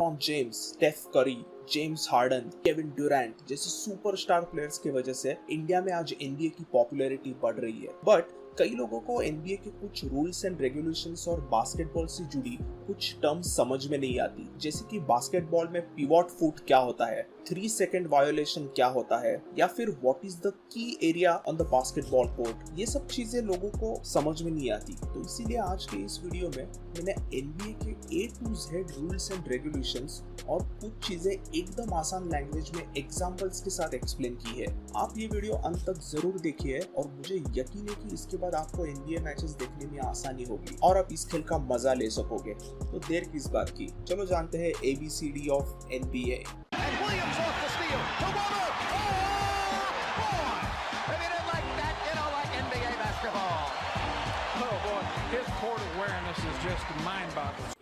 LeBron James, Steph Curry, James Harden, Kevin Durant जैसे superstar players की वजह से इंडिया में आज एनबीए की पॉपुलैरिटी बढ़ रही है। बट कई लोगों को एनबीए के कुछ रूल्स एंड रेगुलेशंस और बास्केटबॉल से जुड़ी कुछ टर्म्स समझ में नहीं आती, जैसे कि बास्केटबॉल में पिवट फुट क्या होता है, 3 सेकंड वायोलेशन क्या होता है, या फिर what is the key area on the basketball court. ये सब चीजें लोगों को समझ में नहीं आती, तो इसीलिए आज के इस वीडियो में मैंने एनबीए के A to Z rules and regulations और कुछ चीजें एकदम आसान लैंग्वेज में एग्जांपल्स के साथ एक्सप्लेन की है। आप ये वीडियो अंत तक जरूर देखिए और मुझे यकीन है कि इसके बाद आपको एनबीए मैचेस देखने में आसानी होगी और आप इस खेल का मजा ले सकोगे। तो देर किस बात की, चलो जानते हैं ABCD of NBA.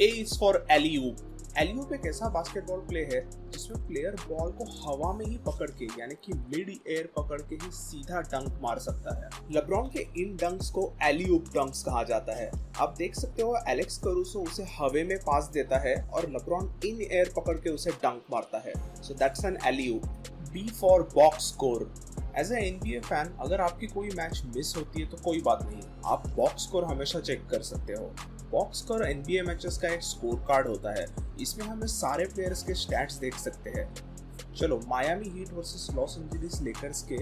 A is for alley-oop। alley-oop एक ऐसा बास्केटबॉल प्ले है जिसमें प्लेयर बॉल को हवा में ही पकड़ के यानी कि मिड एयर पकड़ के ही सीधा डंक मार सकता है। लेब्रॉन के इन डंक्स को alley-oop डंक्स कहा जाता है। आप देख सकते हो एलेक्स करूसो उसे हवे में पास देता है और लेब्रॉन इन एयर पकड़ के उसे डंक मारता है। So that's an alley-oop। B for box score। As a NBA fan अगर आपकी कोई मैच मिस होती है तो कोई बात नहीं, आप बॉक्स स्कोर हमेशा चेक कर सकते हो। बॉक्स स्कोर एनबीए मैचेस का एक स्कोर कार्ड होता है, इसमें हमें सारे प्लेयर्स के स्टैट्स देख सकते हैं। चलो Miami heat versus Los Angeles Lakers के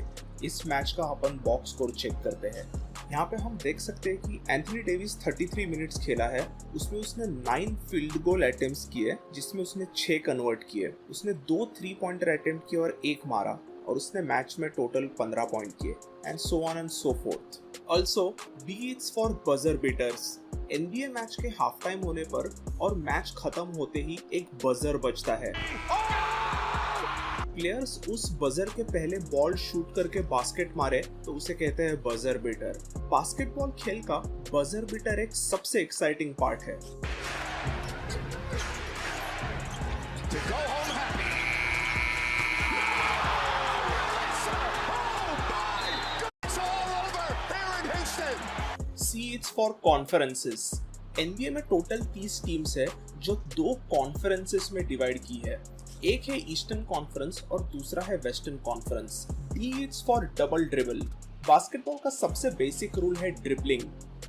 इस मैच का अपन बॉक्स स्कोर चेक करते हैं। यहाँ पे हम देख सकते हैं कि एंथनी डेविस 33 मिनट्स खेला है, उसमें उसने 9 फील्ड गोल अटेम्प्ट्स किए जिसमें उसने 6 कन्वर्ट किए, उसने 2 3 पॉइंटर अटेम्प्ट किए और 1 मारा और उसने मैच में टोटल 15 पॉइंट किए and so on and so fourth. Also B is for buzzer beaters. NBA match के हाफ टाइम होने पर और मैच खत्म होते ही एक बजर बजता है। प्लेयर्स उस बजर के पहले बॉल शूट करके बास्केट मारे तो उसे कहते हैं बजर बीटर। बास्केटबॉल खेल का बजर बीटर एक सबसे एक्साइटिंग पार्ट है। C is for conferences। NBA में टोटल 30 टीम्स है जो 2 कॉन्फ्रेंसेस में डिवाइड की है, एक है ईस्टर्न कॉन्फ्रेंस और दूसरा है western conference. D is for double dribble. Basketball का सबसे बेसिक रूल है ड्रिबलिंग।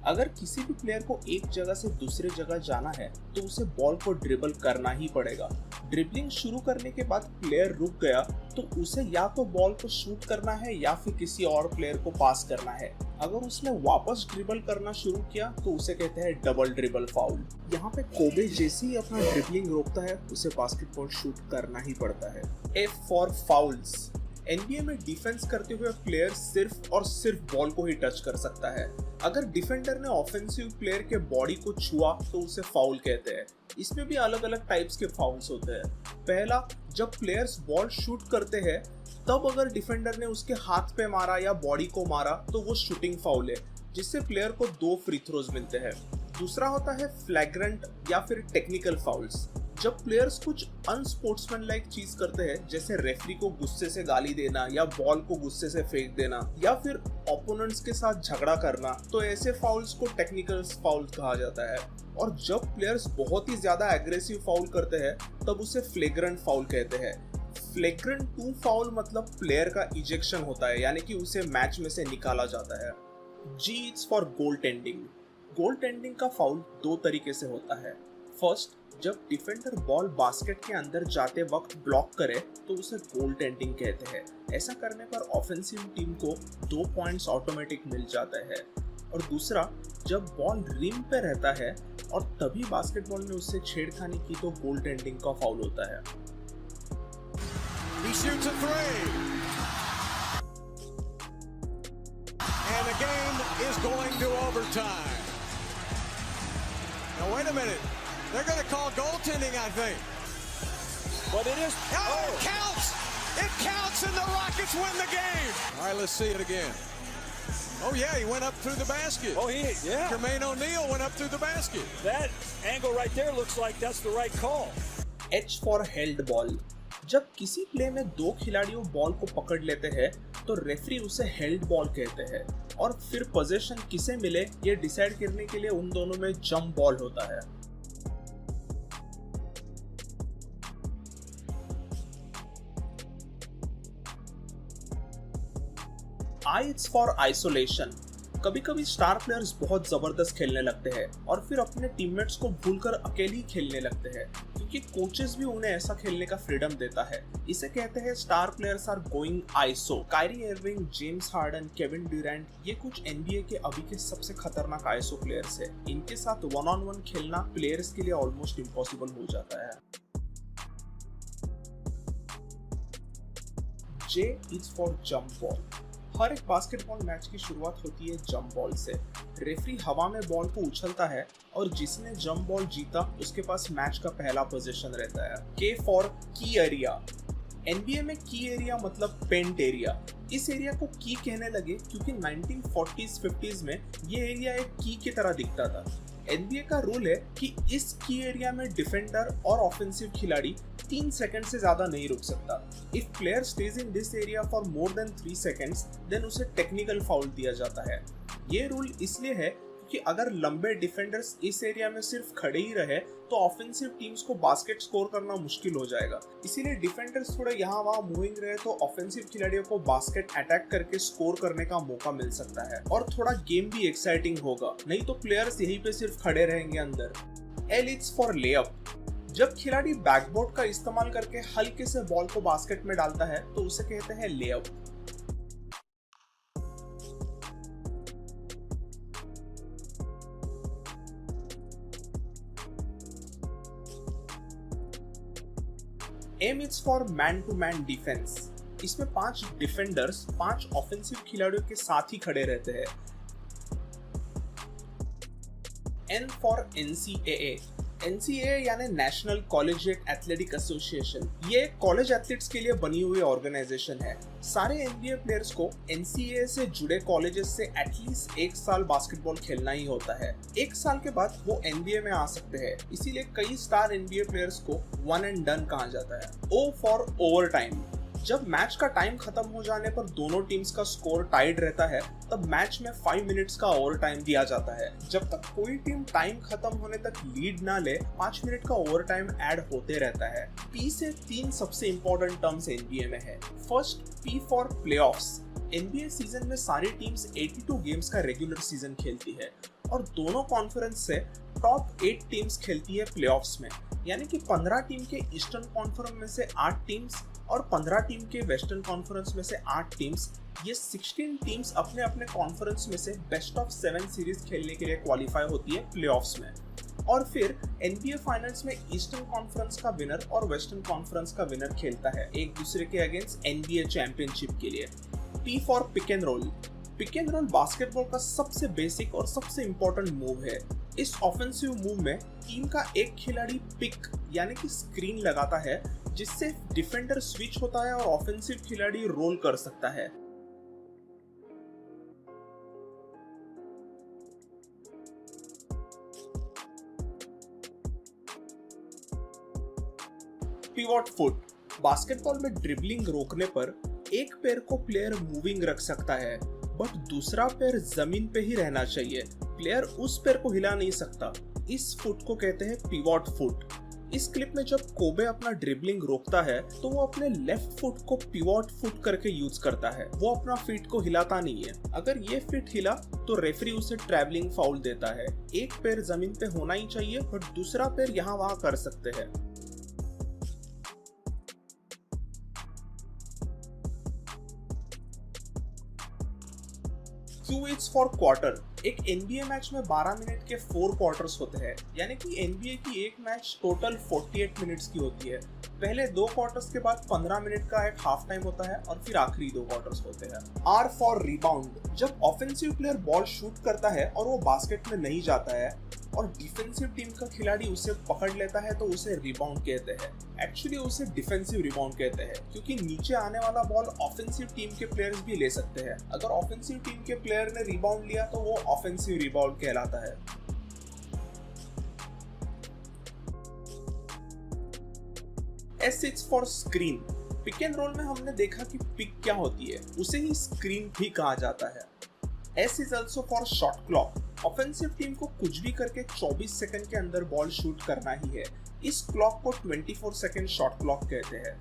अगर किसी भी प्लेयर को एक जगह से दूसरे जगह जाना है तो उसे बॉल को ड्रिबल करना ही पड़ेगा। ड्रिबलिंग शुरू करने के बाद प्लेयर रुक गया तो उसे या तो बॉल को शूट करना है या फिर किसी और प्लेयर को पास करना है। अगर उसने वापस ड्रिबल करना शुरू किया तो उसे कहते हैं डबल ड्रिबल फाउल। यहाँ पे कोबे जैसे ही अपना ड्रिबलिंग रोकता है उसे बास्केटबॉल शूट करना ही पड़ता है। F for fouls। एनबीए में डिफेंस करते हुए प्लेयर सिर्फ और सिर्फ बॉल को ही टच कर सकता है। अगर डिफेंडर ने ऑफेंसिव प्लेयर के बॉडी को छुआ तो उसे फाउल कहते हैं। इसमें भी अलग अलग टाइप्स के फाउल्स होते हैं। पहला, जब प्लेयर्स बॉल शूट करते हैं तब अगर डिफेंडर ने उसके हाथ पे मारा या बॉडी को मारा तो वो शूटिंग फाउल है, जिससे प्लेयर को 2 फ्री थ्रोज मिलते हैं। दूसरा होता है फ्लैग्रेंट या फिर टेक्निकल फाउल्स। जब प्लेयर्स कुछ अनस्पोर्ट्समैन लाइक चीज करते हैं, जैसे रेफरी को गुस्से से गाली देना या बॉल को गुस्से से फेंक देना या फिर ओपोनेंट्स के साथ झगड़ा करना, तो ऐसे फाउल्स को टेक्निकल फाउल कहा जाता है। और जब प्लेयर्स बहुत ही ज्यादा एग्रेसिव फाउल करते हैं तब उसे फ्लैग्रेंट फाउल कहते हैं। फ्लैग्रेंट 2 फाउल मतलब प्लेयर का इजेक्शन होता है, यानी कि उसे मैच में से निकाला जाता है। G is for goal tending. Goal tending का फाउल 2 तरीके से होता है। फर्स्ट, जब डिफेंडर बॉल बास्केट के अंदर जाते वक्त ब्लॉक करे तो उसे गोल टेंडिंग कहते हैं। ऐसा करने पर ऑफेंसिव टीम को 2 पॉइंट्स ऑटोमेटिक मिल जाता है। और दूसरा, जब बॉल रिम पे रहता है और तभी बास्केटबॉल में उससे छेड़खानी की तो गोल टेंडिंग का फाउल होता है। He shoots a 3. And the game is going to overtime. Now wait a minute. They're going to call goaltending, I think. But it is. Oh, it counts! It counts and the Rockets win the game! All right, let's see it again. Oh yeah, he went up through the basket. Oh, yeah. Jermaine O'Neal went up through the basket. That angle right there looks like that's the right call. H for held ball। जब किसी play में 2 खिलाड़ियों ball को पकड़ लेते हैं तो referee उसे हेल्ड बॉल कहते हैं और फिर पोजीशन किसे मिले ये डिसाइड करने के लिए उन दोनों में जंप बॉल होता है। I it's for isolation. कभी कभी स्टार प्लेयर्स बहुत जबरदस्त खेलने लगते हैं और फिर अपने टीममेट्स को भूलकर अकेले ही खेलने लगते हैं क्योंकि कोचेस भी उन्हें ऐसा खेलने का फ्रीडम देता है। इसे कहते हैं star players are going iso. Kyrie Irving, James Harden, Kevin Durant, ये कुछ एनबीए के अभी के सबसे खतरनाक आइसो प्लेयर्स है। इनके साथ 1-on-1 खेलना प्लेयर्स के लिए ऑलमोस्ट इम्पॉसिबल हो जाता है। J is for jump ball. हर एक बास्केटबॉल मैच की शुरुआत होती है जंप बॉल से। रेफरी हवा में बॉल को उछलता है और जिसने जंप बॉल जीता उसके पास मैच का पहला पोजीशन रहता है। K फॉर की एरिया। एनबीए में की एरिया मतलब पेंट एरिया। इस एरिया को की कहने लगे क्योंकि 1940s-50s में ये एरिया एक की की तरह दिखता था। एनबीए का रूल है कि इस की एरिया में डिफेंडर और ऑफेंसिव खिलाड़ी 3 सेकंड से ज्यादा नहीं रुक सकता। If player stays in this area for more than 3 seconds then उसे टेक्निकल फाउल दिया जाता है। ये रूल इसलिए है क्योंकि अगर लंबे डिफेंडर्स इस एरिया में सिर्फ खड़े ही रहे तो ऑफेंसिव टीम्स को बास्केट स्कोर करना मुश्किल हो जाएगा। इसीलिए डिफेंडर्स थोड़ा यहाँ वहाँ मूविंग रहे तो ऑफेंसिव खिलाड़ियों को बास्केट अटैक करके स्कोर करने का मौका मिल सकता है और थोड़ा गेम भी एक्साइटिंग होगा, नहीं तो प्लेयर्स यहीं पे सिर्फ खड़े रहेंगे अंदर। L is for layup। जब खिलाड़ी बैकबोर्ड का इस्तेमाल करके हल्के से बॉल को बास्केट में डालता है तो उसे कहते हैं layup. M is for man to man defense। इसमें 5 डिफेंडर्स 5 ऑफेंसिव खिलाड़ियों के साथ ही खड़े रहते हैं। N for NCAA। NCAA यानी नेशनल कॉलेजिएट एथलेटिक एसोसिएशन। ये कॉलेज एथलीट्स के लिए बनी हुई ऑर्गेनाइजेशन है। सारे एनबीए प्लेयर्स को NCAA से जुड़े कॉलेजेस से एटलीस्ट 1 साल बास्केटबॉल खेलना ही होता है। 1 साल के बाद वो एनबीए में आ सकते हैं, इसीलिए कई स्टार एनबीए प्लेयर्स को वन एंड डन कहा जाता है। O for over time. जब मैच का टाइम खत्म हो जाने पर दोनों टीम्स का स्कोर टाइड रहता है तब मैच में 5 मिनट्स का ओवर टाइम दिया जाता है। जब तक कोई टीम टाइम खत्म होने तक लीड ना ले 5 मिनट का ओवर टाइम ऐड होते रहता है। P से 3 सबसे इंपॉर्टेंट टर्म्स एनबीए में है। First P for playoffs. NBA season में सारी टीम्स 82 गेम्स का रेगुलर सीजन खेलती है और दोनों कॉन्फ्रेंस से टॉप 8 टीम्स खेलती है प्लेऑफ्स में, यानी कि 15 टीम के ईस्टर्न कॉन्फ्रेंस में से 8 टीम्स और 15 टीम के वेस्टर्न कॉन्फ्रेंस में से 8 टीम्स, ये 16 टीम्स अपने अपने कॉन्फ्रेंस में से बेस्ट ऑफ 7 सीरीज खेलने के लिए क्वालिफाई होती है प्लेऑफ्स में। और फिर एनबीए फाइनल्स में ईस्टर्न कॉन्फ्रेंस का विनर और वेस्टर्न कॉन्फ्रेंस का विनर खेलता है एक दूसरे के अगेंस्ट एनबीए चैंपियनशिप के लिए। P for pick and roll. Pick and roll basketball का सबसे बेसिक और सबसे इंपॉर्टेंट मूव है। इस ऑफेंसिव मूव में टीम का एक खिलाड़ी पिक यानी कि स्क्रीन लगाता है जिससे डिफेंडर स्विच होता है और ऑफेंसिव खिलाड़ी रोल कर सकता है। Pivot foot. बास्केटबॉल में ड्रिबलिंग रोकने पर एक पैर को प्लेयर मूविंग रख सकता है बट दूसरा पैर जमीन पे ही रहना चाहिए। प्लेयर उस पैर को हिला नहीं सकता। इस फुट को कहते हैं पिवट फुट। इस क्लिप में जब कोबे अपना ड्रिबलिंग रोकता है तो वो अपने लेफ्ट फुट को पिवट फुट करके यूज करता है, वो अपना फीट को हिलाता नहीं है। अगर ये फीट हिला तो रेफरी उसे ट्रैवलिंग फाउल देता है। एक पैर जमीन पे होना ही चाहिए बट दूसरा पैर यहाँ वहाँ कर सकते हैं। Q is for quarter. एक NBA मैच में 12 मिनट के 4 क्वार्टर्स होते हैं, यानी कि NBA की एक मैच टोटल 48 मिनट्स की होती है। पहले 2 क्वार्टर्स के बाद 15 मिनट का एक हाफ टाइम होता है और फिर आखिरी 2 क्वार्टर्स होते हैं। R for rebound. जब ऑफेंसिव प्लेयर बॉल शूट करता है और वो बास्केट में नहीं जाता है और डिफेंसिव टीम का खिलाड़ी उसे पकड़ लेता है तो उसे रिबाउंड कहते हैं। एक्चुअली उसे डिफेंसिव रिबाउंड कहते हैं क्योंकि नीचे आने वाला बॉल ऑफेंसिव टीम के प्लेयर्स भी ले सकते हैं। अगर ऑफेंसिव टीम के प्लेयर ने रिबाउंड लिया तो वो ऑफेंसिव रिबाउंड कहलाता है। S is for screen. Pick and roll में हमने देखा कि पिक क्या होती है, उसे ही स्क्रीन भी कहा जाता है। S is also for shot clock. Offensive team को कुछ भी करके 24 सेकंड के अंदर बॉल शूट करना ही है। इस क्लॉक को 24 सेकंड शॉट क्लॉक कहते हैं।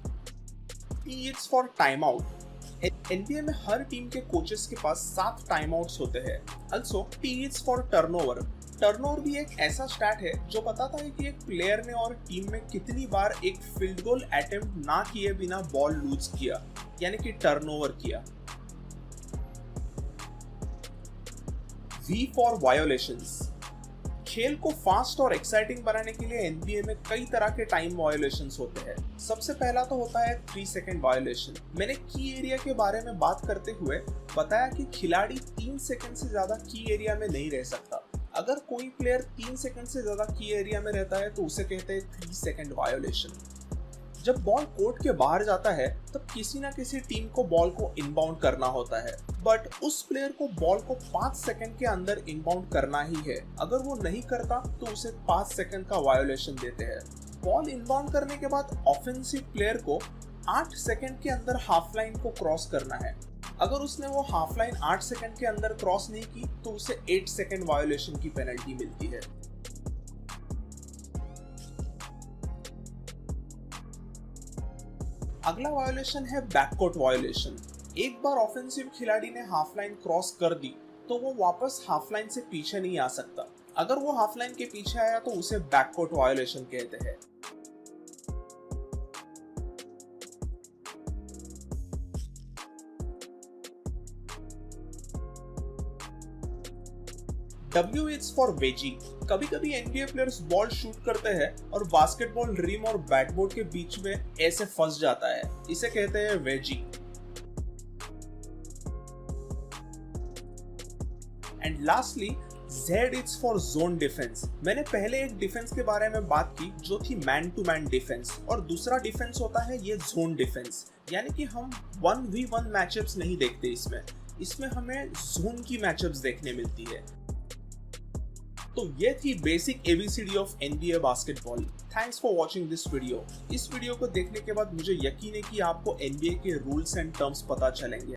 T is for time out. NBA में हर टीम के कोचेस के पास 7 टाइम आउट्स होते हैं। Also T is for turnover. Turnover भी एक ऐसा स्टैट है जो बताता है कि एक प्लेयर ने और टीम में कितनी बार एक फील्ड गोल अटेम्प्ट ना किए बिना बॉल लूज किया, यानी कि टर्नओवर किया। V for violations. खेल को फास्ट और एक्साइटिंग बनाने के लिए एनबीए में कई तरह के टाइम वायोलेशंस होते हैं। सबसे पहला तो होता है 3 सेकंड वायोलेशन। मैंने की एरिया के बारे में बात करते हुए बताया कि खिलाड़ी 3 सेकंड से ज्यादा की एरिया में नहीं रह सकता। अगर कोई प्लेयर 3 सेकंड से ज्यादा की एरिया में रहता है तो उसे कहते हैं 3 सेकंड वायोलेशन। जब बॉल कोर्ट के बाहर जाता है तब किसी ना किसी टीम को बॉल को इनबाउंड करना होता है, बट उस प्लेयर को बॉल को 5 सेकंड के अंदर इनबाउंड करना ही है। अगर वो नहीं करता तो उसे 5 सेकंड का वायोलेशन देते हैं। बॉल इनबाउंड करने के बाद ऑफेंसिव प्लेयर को 8 सेकंड के अंदर हाफ लाइन को क्रॉस करना है। अगर उसने वो हाफ लाइन 8 सेकंड के अंदर क्रॉस नहीं की तो उसे 8 सेकंड वायोलेशन की पेनल्टी मिलती है। अगला वायोलेशन है बैककोर्ट वायोलेशन। एक बार ऑफेंसिव खिलाड़ी ने हाफ लाइन क्रॉस कर दी तो वो वापस हाफ लाइन से पीछे नहीं आ सकता। अगर वो हाफ लाइन के पीछे आया तो उसे बैककोर्ट वायोलेशन कहते हैं। W is for veggie. कभी कभी एनबीए प्लेयर्स बॉल शूट करते हैं और बास्केटबॉल रिम और बैकबोर्ड के बीच में ऐसे फंस जाता है, इसे कहते हैं veggie. And lastly Z is for zone defence. मैंने पहले एक डिफेंस के बारे में बात की जो थी मैन टू मैन डिफेंस, और दूसरा डिफेंस होता है ये जोन डिफेंस, यानी कि हम 1v1 मैचअप्स नहीं देखते इसमें हमें जोन की मैचअप्स देखने मिलती है। तो ये थी basic ABCD of NBA basketball. Thanks for watching this video. इस वीडियो को देखने के बाद मुझे यकीन है कि आपको एनबीए के रूल्स एंड टर्म्स पता चलेंगे।